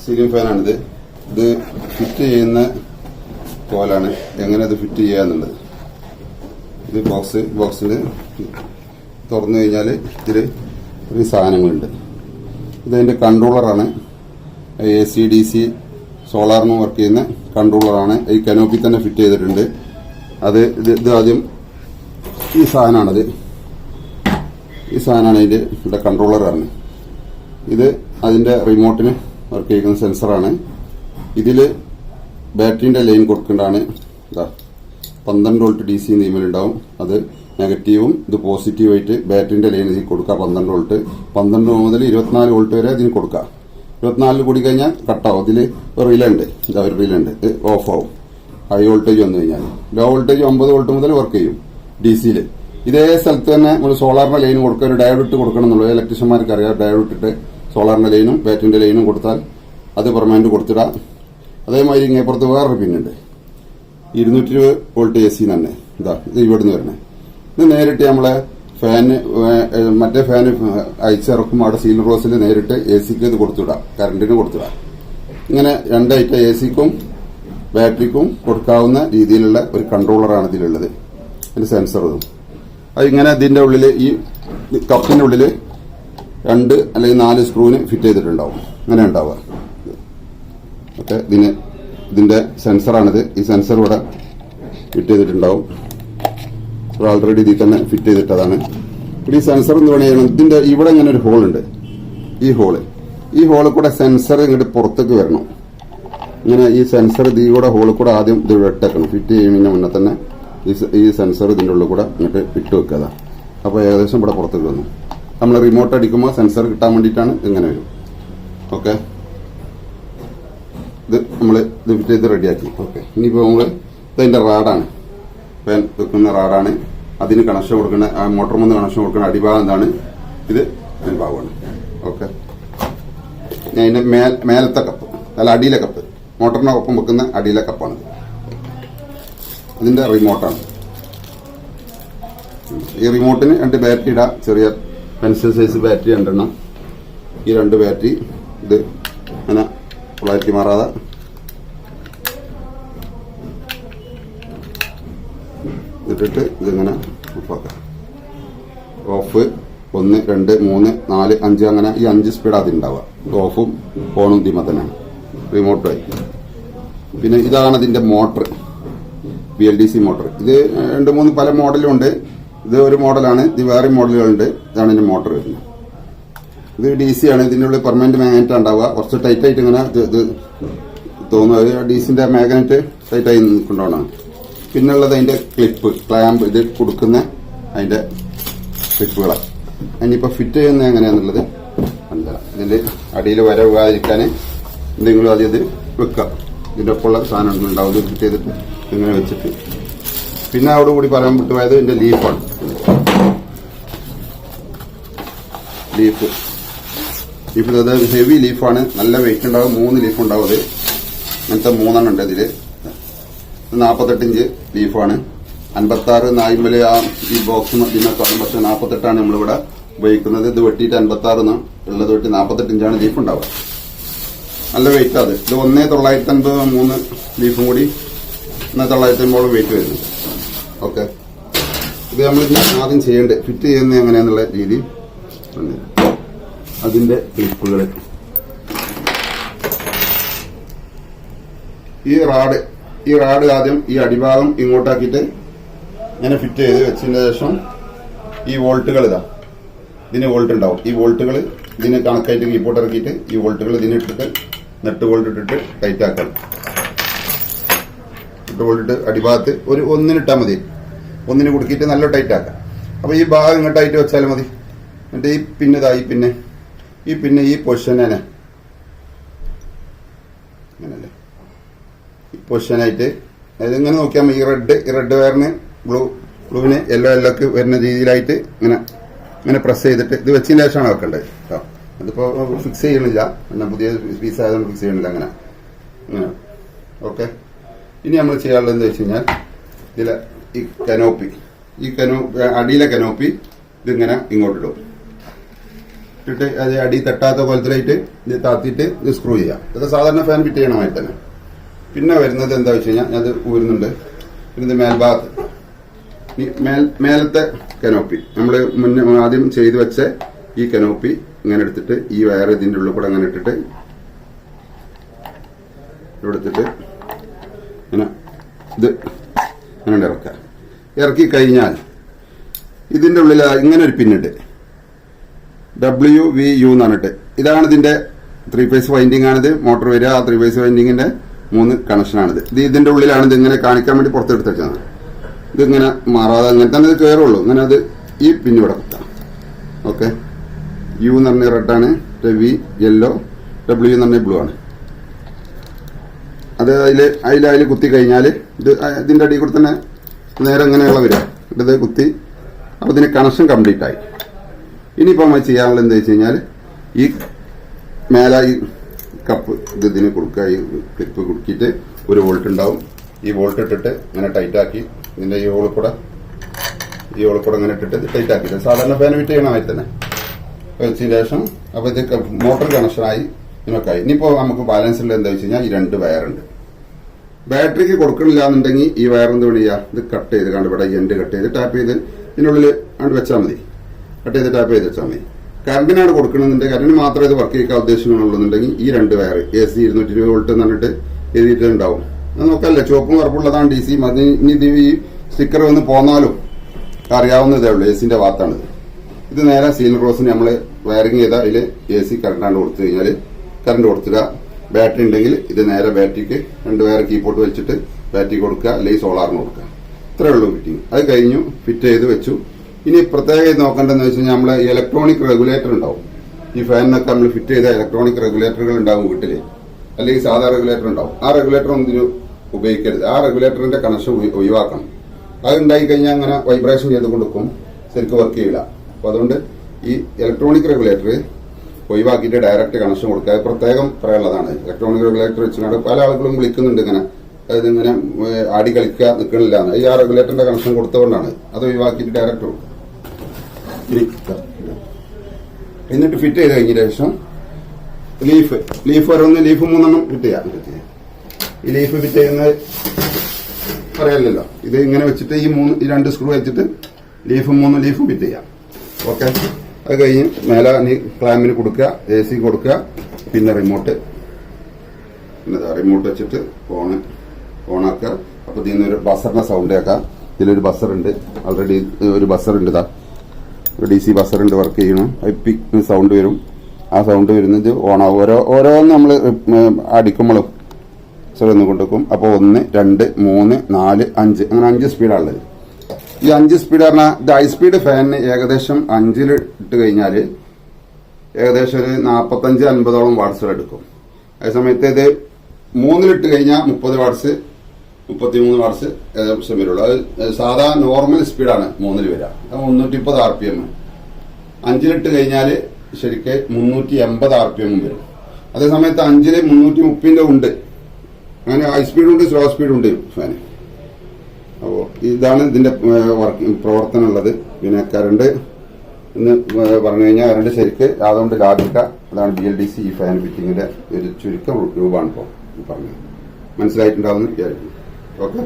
Ceiling ഫാനാണിത്. ഇത് fit ചെയ്യുന്ന പോലാണ് എങ്ങനെ ഇത് ഫിറ്റ് ചെയ്യാന്നുള്ളത്. ഇത് ബോക്സിൽ തുറന്നു കഴിഞ്ഞാൽ ഇതിൽ ഒരു സാധനങ്ങളുണ്ട്. ഇതതിൻ്റെ കൺട്രോളറാണ്. AC DC സോളാറിന് വർക്ക് ചെയ്യുന്ന കൺട്രോളറാണ്. ഈ കനോപ്പി തന്നെ ഫിറ്റ് ചെയ്തിട്ടുണ്ട്. ഇത് ആദ്യം ഈ സാധനമാണത്. ഈ സാധനമാണ് ഇതിൻ്റെ ഇവിടെ കൺട്രോളറാണ്. ഇത് അതിന്റെ റിമോട്ടിന് വർക്ക് ചെയ്യുന്ന സെൻസറാണ്. ഇതിൽ ബാറ്ററിന്റെ ലൈൻ കൊടുക്കേണ്ടതാണ്. 12 വോൾട്ട് DC നീമലുണ്ടാവും. അത് നെഗറ്റീവും ഇത് പോസിറ്റീവായിട്ട് ബാറ്ററിന്റെ ലൈൻ ഇതിൽ കൊടുക്കുക. 12 വോൾട്ട് 12 മുതൽ 24 വോൾട്ട് വരെ ഇതിന് കൊടുക്കുക. 24 കൂടി കഴിഞ്ഞാൽ കട്ടാവും. ഇതിൽ ഒരു റിലേ ഉണ്ട്. ഒരു റിലേ ഉണ്ട്. ഇത് ഓഫ് ആവും ഹൈ വോൾട്ടേജ് വന്നു കഴിഞ്ഞാൽ. ലോ വോൾട്ടേജ് 9 വോൾട്ട് മുതൽ വർക്ക് ചെയ്യും DCയിൽ. ഇതേ സ്ഥലത്ത് തന്നെ നമ്മൾ സോളാറിന്റെ ലൈൻ കൊടുക്കുക. ഒരു ഡയോഡ് ഇട്ട് കൊടുക്കണം എന്നുള്ളത് ഇലക്ട്രീഷ്യന്മാർക്ക് അറിയാം. ഡയോഡ് ഇട്ടിട്ട് സോളാറിന്റെ ലൈനും ബാറ്ററിന്റെ ലൈനും കൊടുത്താൽ അത് പെർമനന്റ് കൊടുത്തിടാം. അതേമാതിരി ഇങ്ങേപ്പുറത്ത് വേറൊരു പിന്നുണ്ട്. 220 വോൾട്ട് AC തന്നെ. ഇത് ഇവിടുന്ന് വരണേ. ഇത് നേരിട്ട് നമ്മളെ ഫാന് മറ്റേ ഫാന് അയച്ചിറക്കും. അവിടെ സീലിംഗ് റോസിൽ നേരിട്ട് ACക്ക് ഇത് കൊടുത്തിടാം. കറണ്ടിന് കൊടുത്തിടാം. ഇങ്ങനെ രണ്ടായിട്ട് ACക്കും ബാറ്ററിക്കും കൊടുക്കാവുന്ന രീതിയിലുള്ള ഒരു കൺട്രോളറാണ് ഇതിലുള്ളത്. അതിന്റെ സെൻസറും അത് ഇങ്ങനെ ഇതിന്റെ ഉള്ളിൽ ഈ കപ്പിന്റെ ഉള്ളിൽ 2 അല്ലെങ്കിൽ 4 സ്ക്രൂവിന് ഫിറ്റ് ചെയ്തിട്ടുണ്ടാവും. അങ്ങനെ ഉണ്ടാവുക. ഓക്കെ, ഇതിന്റെ സെൻസറാണിത്. ഈ സെൻസർ ഇവിടെ ഫിറ്റ് ചെയ്തിട്ടുണ്ടാവും. ഓൾറെഡി ഇതിൽ തന്നെ ഫിറ്റ് ചെയ്തിട്ടതാണ്. ഈ സെൻസർ എന്ന് പറയുന്നത് ഇതിന്റെ ഇവിടെ ഇങ്ങനെ ഒരു ഹോളുണ്ട്. ഈ ഹോളിൽ കൂടെ സെൻസർ ഇങ്ങോട്ട് പുറത്തേക്ക് വരണം. ഇങ്ങനെ ഈ സെൻസർ ഇതിൽ കൂടെ ഹോളിൽ കൂടെ ആദ്യം ഇത് ഇട്ടേക്കണം. ഫിറ്റ് ചെയ്യുന്നതിന് മുന്നേ തന്നെ ഈ സെൻസർ ഇതിന്റെ ഉള്ളിൽ കൂടെ ഇങ്ങോട്ട് ഇട്ട് വെക്കുക. അപ്പോൾ ഏകദേശം ഇവിടെ പുറത്തേക്ക് വന്നു. നമ്മൾ റിമോട്ട് അടിക്കുമ്പോൾ സെൻസർ കിട്ടാൻ വേണ്ടിയിട്ടാണ് ഇങ്ങനെ വരും. ഓക്കെ, ഇത് നമ്മൾ ഇത് ഫിറ്റ് ചെയ്ത് റെഡിയാക്കി. ഓക്കെ, ഇനിയിപ്പോൾ നമ്മൾ ഇതിന്റെ റാഡാണ്. ഫാൻ വെക്കുന്ന റാഡാണ്. അതിന് കണക്ഷൻ കൊടുക്കുന്ന മോട്ടർ വന്ന് കണക്ഷൻ കൊടുക്കുന്ന അടിഭാഗം എന്താണ്? ഇത് ഭാഗമാണ്. ഓക്കെ, അതിന്റെ മേലത്തെ കപ്പ് അല്ല അടിയിലെ കപ്പ്, മോട്ടറിന്റെ ഒപ്പം വെക്കുന്ന അടിയിലെ കപ്പാണ്. ഇതിന്റെ റിമോട്ടാണ്. ഈ റിമോട്ടിന് 2 ബാറ്ററി ഇടാം. ചെറിയ പെൻസിൽ സൈസ് ബാറ്ററി 2 എണ്ണം. ഈ 2 ബാറ്ററി ഇത് അങ്ങനെ പൊളാരിറ്റി മാറാതെ ഇട്ടിട്ട് ഇതിങ്ങനെ ഓഫാക്കാം. ഓഫ് 1 2 3 4 5 അങ്ങനെ ഈ 5 സ്പീഡ് അതുണ്ടാവുക. ഓഫും ഓണും തീമ തന്നെയാണ് റിമോട്ടായി. പിന്നെ ഇതാണ് ഇതിന്റെ മോട്ടർ, BLDC മോട്ടർ. ഇത് 2-3 പല മോഡലും ഉണ്ട്. ഇത് ഒരു മോഡലാണ്. ഇത് വേറെ മോഡലുകളുണ്ട്. ഇതാണ് ഇതിന്റെ മോട്ടർ വരുന്നത്. ഇത് DC ആണ്. ഇതിന്റെ ഉള്ളിൽ പെർമനന്റ് മാഗ്നറ്റ് ഉണ്ടാവുക. കുറച്ച് ടൈറ്റ് ആയിട്ട് ഇങ്ങനെ ഇത് തോന്നുന്നത് DCന്റെ മാഗ്നറ്റ് ടൈറ്റ് ആയി നിൽക്കൊണ്ടാണ്. പിന്നുള്ളത് അതിന്റെ ക്ലാമ്പ് ഇത് കൊടുക്കുന്ന അതിന്റെ ക്ലിപ്പുകളാണ്. അതിനിപ്പോ ഫിറ്റ് ചെയ്യുന്നത് എങ്ങനെയാന്നുള്ളത് അല്ല. ഇതിന്റെ അടിയിൽ വര പോകാതിരിക്കാൻ എന്തെങ്കിലും ആദ്യം ഇത് വെക്കാം. ഇതിന്റെ ഒപ്പമുള്ള സാധനം ഉണ്ടാവും. ഇത് ഫിറ്റ് ചെയ്തിട്ട് ഇങ്ങനെ വെച്ചിട്ട് പിന്നെ അവിടെ കൂടി പറയാൻ വിട്ടുപോയത് ഇതിന്റെ ലീഫാണ്. ലീഫ് അത് ഹെവി ലീഫാണ്. നല്ല വെയിറ്റ് ഉണ്ടാവും. 3 ലീഫ് ഉണ്ടാവും. അത് അങ്ങനത്തെ 3 എണ്ണം ഉണ്ട് ഇതില്. 48 ഇഞ്ച് ലീഫാണ്. 56 നായ്മല് ഈ ബോക്സ് ഇതിനൊക്കെ. പക്ഷെ 48 നമ്മളിവിടെ ഉപയോഗിക്കുന്നത്. ഇത് വെട്ടിയിട്ട് 56 ഉള്ളത് വെട്ടി 48 ഇഞ്ചാണ് ലീഫ് ഉണ്ടാവുക. നല്ല വെയിറ്റ് അത്. ഇത് 1950 3 ലീഫും കൂടി 1950 വെയിറ്റ് വരുന്നു. ഓക്കെ, ഇത് നമ്മൾ ആദ്യം ചെയ്യേണ്ടത് ഫിറ്റ് ചെയ്യുന്നത് എങ്ങനെയാന്നുള്ള രീതി. അതിന്റെ ക്ലിപ്പുകൾ ഈ റാഡ് ആദ്യം ഈ അടിഭാഗം ഇങ്ങോട്ടാക്കിയിട്ട് ഇങ്ങനെ ഫിറ്റ് ചെയ്ത് വെച്ചതിന് ശേഷം ഈ വോൾട്ടുകൾ ഇതിന് വോൾട്ട് ഉണ്ടാവും. ഈ വോൾട്ടുകൾ ഇതിന് കണക്കായിട്ട് കീപ്പോട്ട് ഇറക്കിയിട്ട് ഈ വോൾട്ടുകൾ ഇതിനിട്ടിട്ട് നെട്ട് വോൾട്ട് ഇട്ടിട്ട് ടൈറ്റ് ആക്കണം. വോൾട്ട് അടിഭാഗത്ത് ഒരു 1 ഇട്ടാൽ മതി. 1 കുടുക്കിയിട്ട് നല്ല ടൈറ്റ് ആക്കാം. അപ്പൊ ഈ ഭാഗം ഇങ്ങോട്ടായിട്ട് വെച്ചാൽ മതി. എന്നിട്ട് ഈ പിന്നെ ഈ പൊസിഷനെ അങ്ങനല്ലേ ഈ പൊസിഷനായിട്ട് ഇങ്ങനെ നോക്കിയാൽ മതി. ഈ റെഡ് വയറിന് ബ്ലൂവിന് യെല്ലോക്ക് വരുന്ന രീതിയിലായിട്ട് ഇങ്ങനെ പ്രസ് ചെയ്തിട്ട് ഇത് വെച്ചതിന് ശേഷമാണ് വെക്കേണ്ടത് കേട്ടോ. അതിപ്പോ ഫിക്സ് ചെയ്യണില്ല. പിന്നെ പുതിയ പീസ് ആയതുകൊണ്ട് ഫിക്സ് ചെയ്യണില്ല. അങ്ങനെ ഓക്കെ. ഇനി നമ്മൾ ചെയ്യാനുള്ളത് എന്താ വെച്ച് കഴിഞ്ഞാൽ ഇതിലെ ഈ കനോപ്പി അടിയിലെ കനോപ്പി ഇതിങ്ങനെ ഇങ്ങോട്ടിടും. ഇട്ടിട്ട് അത് അടി തട്ടാത്ത പോലത്തിലായിട്ട് ഇത് താത്തിയിട്ട് ഇത് സ്ക്രൂ ചെയ്യാം. ഇതൊക്കെ സാധാരണ ഫാൻ ഫിറ്റ് ചെയ്യണമായി തന്നെ. പിന്നെ വരുന്നത് എന്താ വെച്ച് കഴിഞ്ഞാൽ അത് ഊരുന്നുണ്ട്. പിന്നെ ഇത് മേൽഭാഗത്ത് ഈ മേലത്തെ കനോപ്പി നമ്മൾ മുന്നേ ആദ്യം ചെയ്തു വെച്ച ഈ കനോപ്പി ഇങ്ങനെ എടുത്തിട്ട് ഈ വയർ ഇതിന്റെ ഉള്ളിൽ കൂടെ അങ്ങനെ ഇട്ടിട്ട് എടുത്തിട്ട് ഇങ്ങനെ ഇത് അങ്ങനെ ഇറക്കുക. ഇറക്കി കഴിഞ്ഞാൽ ഇതിന്റെ ഉള്ളിൽ ഇങ്ങനെ ഒരു പിന്നുണ്ട്, WVU എന്ന് പറഞ്ഞിട്ട്. ഇതാണ് ഇതിന്റെ 3 ഫേസ് വൈൻഡിങ് ആണിത്. മോട്ടോർ വരിക, ആ 3 ഫേസ് വൈൻഡിങ്ങിന്റെ 3 കണക്ഷനാണിത്. ഇത് ഇതിന്റെ ഉള്ളിലാണ് ഇത് ഇങ്ങനെ കാണിക്കാൻ വേണ്ടി പുറത്തെടുത്ത് വെച്ചതാണ്. ഇതിങ്ങനെ മാറാതെ അങ്ങനെ തന്നെ ഇത് കയറുള്ളൂ. അങ്ങനെ അത് ഈ പിന്ന് ഇവിടെ കുത്താം. ഓക്കെ, U എന്ന് പറഞ്ഞ റെഡാണ്, V യെല്ലോ, W എന്ന് പറഞ്ഞ ബ്ലൂ ആണ്. അത് അതിൽ കുത്തി കഴിഞ്ഞാൽ ഇത് ഇതിന്റെ അടിയിൽ കൂടെ തന്നെ നേരെ ഇങ്ങനെയുള്ള വരിക. ഇത് കുത്തി അപ്പൊ ഇതിന് കണക്ഷൻ കംപ്ലീറ്റ് ആയി. ഇനിയിപ്പോൾ നമ്മൾ ചെയ്യാനുള്ളത് എന്താ വെച്ച് കഴിഞ്ഞാൽ ഈ മേലെ ഈ കപ്പ് ഇതിന് കൊടുക്കുക. ഈ ക്ലിപ്പ് കുടുക്കിയിട്ട് ഒരു വോൾട്ട് ഉണ്ടാവും. ഈ വോൾട്ട് ഇട്ടിട്ട് ഇങ്ങനെ ടൈറ്റാക്കി ഇതിന്റെ ഈ ഹോളിൽ കൂടെ ഇങ്ങനെ ഇട്ടിട്ട് ടൈറ്റ് ആക്കിയിട്ട് സാധാരണ ഫാൻ ഫിറ്റ് ചെയ്യണമായി തന്നെ വെച്ചതിന് ശേഷം അപ്പൊ ഇത് മോട്ടോർ കണക്ഷനായി ഇതിനൊക്കെ ആയി. ഇനിയിപ്പോ നമുക്ക് ബാലൻസ് ഉള്ളത് എന്താ വെച്ച് കഴിഞ്ഞാൽ ഈ 2 വയറുണ്ട്. ബാറ്ററിക്ക് കൊടുക്കണില്ല എന്നുണ്ടെങ്കിൽ ഈ വയർ എന്ത് ചെയ്യുക, ഇത് കട്ട് ചെയ്ത് കണ്ട് ഇവിടെ എൻഡ് കട്ട് ചെയ്ത് ടാപ്പ് ചെയ്ത് ഇതിനുള്ളിൽ അങ്ങോട്ട് വെച്ചാൽ മതി. കട്ട് ചെയ്ത് ടാപ്പ് ചെയ്ത് വെച്ചാൽ മതി. കറണ്ടിനാണ് കൊടുക്കണമെന്നുണ്ടെങ്കിൽ കറണ്ട് മാത്രമേ ഇത് വർക്ക് ചെയ്യിക്കാൻ ഉദ്ദേശിക്കണുള്ളൂന്നുണ്ടെങ്കിൽ ഈ 2 വയർ AC 220 വോൾട്ട് എന്ന് പറഞ്ഞിട്ട് എഴുതിയിട്ടുണ്ടാവും. അത് നോക്കല്ലേ, ചുവപ്പും കറുപ്പുള്ളതാണ് DC. ഇനി ഈ സ്റ്റിക്കർ വന്ന് പോന്നാലും അറിയാവുന്നതേ ഉള്ളൂ. ACന്റെ ഭാഗത്താണിത്. ഇത് നേരെ സീലിംഗ് റോസിന് നമ്മൾ വയറിങ് ചെയ്താൽ അതിൽ AC കറണ്ടാണ് കൊടുത്തു കഴിഞ്ഞാൽ കറണ്ട് കൊടുത്തില്ല. ബാറ്ററി ഉണ്ടെങ്കിൽ ഇത് നേരെ ബാറ്ററിക്ക് 2 വയർ കീപോട്ട് വെച്ചിട്ട് ബാറ്ററി കൊടുക്കുക, അല്ലെങ്കിൽ സോളാറിന് കൊടുക്കുക. ഇത്രയേ ഉള്ളൂ ഫിറ്റിംഗ്. അത് കഴിഞ്ഞു, ഫിറ്റ് ചെയ്ത് വെച്ചു. ഇനി പ്രത്യേകം നോക്കേണ്ടതെന്ന് വെച്ച് കഴിഞ്ഞാൽ നമ്മളെ ഇലക്ട്രോണിക് റെഗുലേറ്റർ ഉണ്ടാവും. ഈ ഫാനിനൊക്കെ നമ്മൾ ഫിറ്റ് ചെയ്ത ഇലക്ട്രോണിക് റെഗുലേറ്ററുകൾ ഉണ്ടാവും വീട്ടില്, അല്ലെങ്കിൽ സാധാ റെഗുലേറ്റർ ഉണ്ടാവും. ആ റെഗുലേറ്റർ ഒന്നിനും ഉപയോഗിക്കരുത്. ആ റെഗുലേറ്ററിന്റെ കണക്ഷൻ ഒഴിവാക്കണം. അത് ഉണ്ടായി കഴിഞ്ഞാൽ അങ്ങനെ വൈബ്രേഷൻ ചെയ്ത് കൊടുക്കും, ശരിക്കും വർക്ക് ചെയ്യില്ല. അപ്പൊ അതുകൊണ്ട് ഈ ഇലക്ട്രോണിക് റെഗുലേറ്റർ ഒഴിവാക്കിയിട്ട് ഡയറക്റ്റ് കണക്ഷൻ കൊടുക്കുക. അത് പ്രത്യേകം പറയാനുള്ളതാണ്. ഇലക്ട്രോണിക് റെഗുലേറ്റർ വെച്ചുകൊണ്ട് പല ആളുകളും വിളിക്കുന്നുണ്ട് ഇങ്ങനെ, അതിങ്ങനെ ആടി കളിക്കുക നിൽക്കണില്ല. ഈ ആ റെഗുലേറ്ററിന്റെ കണക്ഷൻ കൊടുത്തുകൊണ്ടാണ്. അത് ഒഴിവാക്കിയിട്ട് ഡയറക്റ്റ് കൊടുക്കും. എന്നിട്ട് ഫിറ്റ് ചെയ്ത് കഴിഞ്ഞ ശേഷം ലീഫ് ഓരോന്ന് ലീഫ് 3 ഫിറ്റ് ചെയ്യാം. ഈ ലീഫ് ഫിറ്റ് ചെയ്യുന്നത് പറയാനില്ലല്ലോ. ഇത് ഇങ്ങനെ വെച്ചിട്ട് ഈ 2 സ്ക്രൂ വെച്ചിട്ട് ലീഫ് 3 ലീഫും ഫിറ്റ് ചെയ്യാം. ഓക്കെ, അത് കഴിഞ്ഞ് മേലെ ക്ലാമ്പിന് കൊടുക്കുക, AC കൊടുക്കുക, പിന്നെ റിമോട്ട് വെച്ചിട്ട് ഓണാക്കുക. അപ്പൊ ഇതിന്ന് ഒരു ബസറിന്റെ സൗണ്ട് കേൾക്കാം. ഇതിലൊരു ബസർ ഉണ്ട്, ഓൾറെഡി ഒരു ബസർ ഉണ്ട്. DC ബസർ ഉണ്ട്, വർക്ക് ചെയ്യണം. പിക്ക് സൗണ്ട് വരും. ആ സൗണ്ട് വരുന്നത് ഓണാവും. ഓരോന്ന് നമ്മൾ അടിക്കുമ്പോഴും ഒന്ന് കൊണ്ടുവെക്കും. അപ്പോൾ 1, 2, 3, 4, 5 അങ്ങനെ 5 സ്പീഡാണുള്ളത്. ഈ 5 സ്പീഡ് പറഞ്ഞാൽ ഇത് ഹൈ സ്പീഡ് ഫാനിന് ഏകദേശം 5 ഇട്ട് കഴിഞ്ഞാൽ ഏകദേശം ഒരു 45-50 വാട്ട്സുകൾ എടുക്കും. അതേസമയത്ത് ഇത് 3 ഇട്ട് കഴിഞ്ഞാൽ 30 വാട്ട്സ് 33 വാട്ട്സ് ഏകദേശം വരുള്ളൂ. അത് സാധാ നോർമൽ സ്പീഡാണ് 3 വരിക. 330 RPM. 5 ഇട്ട് കഴിഞ്ഞാൽ ശരിക്ക് 380 RPM വരും. അതേസമയത്ത് 5 330 ഉണ്ട്. അങ്ങനെ ഹൈ സ്പീഡുണ്ട്, സ്ലോ സ്പീഡുണ്ട് ഫാന്. അപ്പോൾ ഇതാണ് ഇതിന്റെ പ്രവർത്തനം ഉള്ളത്. പിന്നെ കറണ്ട് എന്ന് പറഞ്ഞു കഴിഞ്ഞാൽ കറണ്ട് ശരിക്ക് അതുകൊണ്ട് ലാഭിക്കുക. അതാണ് BLDC ഈ ഫാൻ ഫിറ്റിങ്ങിന്റെ ഒരു ചുരുക്കം രൂപമാണ് ഇപ്പോൾ പറഞ്ഞത്. മനസ്സിലായിട്ടുണ്ടാവുമെന്ന് വിചാരിക്കുന്നു. ഓക്കെ.